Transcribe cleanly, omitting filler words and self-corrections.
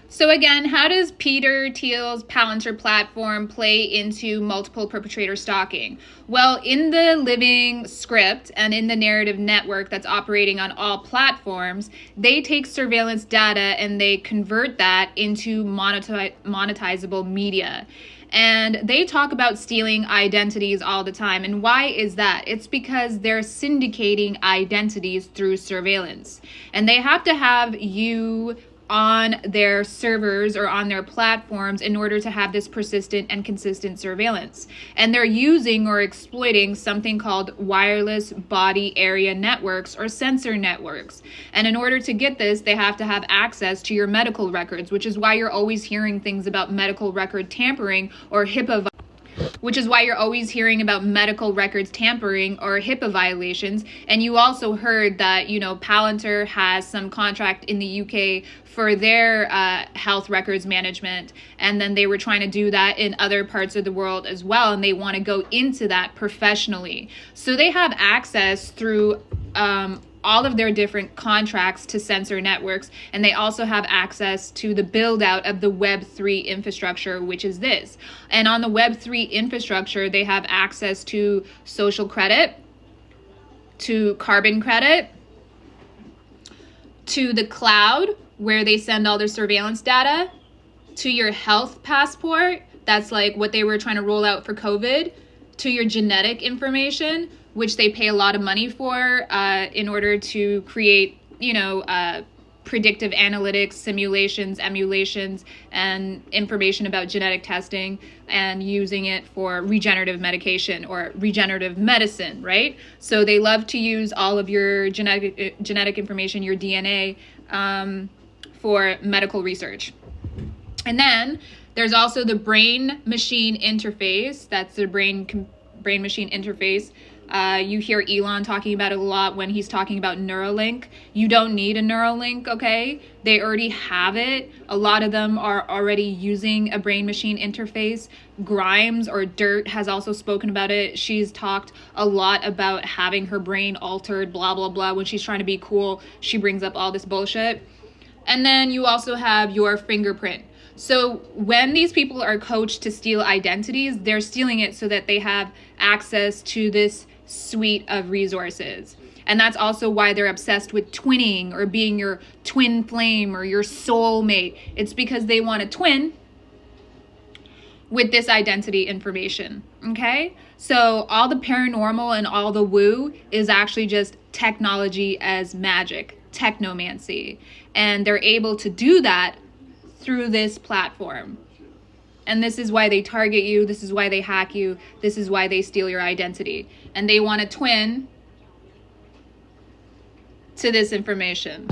So again, how does Peter Thiel's Palantir platform play into multiple perpetrator stalking? Well, in the living script and in the narrative network that's operating on all platforms, they take surveillance data and they convert that into monetizable media. And they talk about stealing identities all the time. And why is that? It's because they're syndicating identities through surveillance. And they have to have you on their servers or on their platforms in order to have this persistent and consistent surveillance. And they're using or exploiting something called wireless body area networks or sensor networks. And in order to get this, they have to have access to your medical records, which is why you're always hearing things about medical record tampering or HIPAA, which is why you're always hearing about medical records tampering or HIPAA violations. And you also heard that, Palantir has some contract in the UK for their health records management. And then they were trying to do that in other parts of the world as well. And they want to go into that professionally. So they have access through all of their different contracts to sensor networks, and they also have access to the build out of the Web3 infrastructure, which is this. And on the Web3 infrastructure, they have access to social credit, to carbon credit, to the cloud, where they send all their surveillance data, to your health passport, that's like what they were trying to roll out for COVID, to your genetic information, which they pay a lot of money for in order to create, predictive analytics, simulations, emulations, and information about genetic testing and using it for regenerative medication or regenerative medicine, right? So they love to use all of your genetic information, your DNA, for medical research. And then there's also the brain-machine interface. That's the brain-machine interface. You hear Elon talking about it a lot when he's talking about Neuralink. You don't need a Neuralink, okay? They already have it. A lot of them are already using a brain-machine interface. Grimes or Dirt has also spoken about it. She's talked a lot about having her brain altered, blah, blah, blah. When she's trying to be cool, she brings up all this bullshit. And then you also have your fingerprint. So when these people are coached to steal identities, they're stealing it so that they have access to this suite of resources. And that's also why they're obsessed with twinning or being your twin flame or your soulmate. It's because they want a twin with this identity information, okay? So all the paranormal and all the woo is actually just technology as magic, technomancy. And they're able to do that through this platform. And this is why they target you. This is why they hack you. This is why they steal your identity. And they want to twin to this information.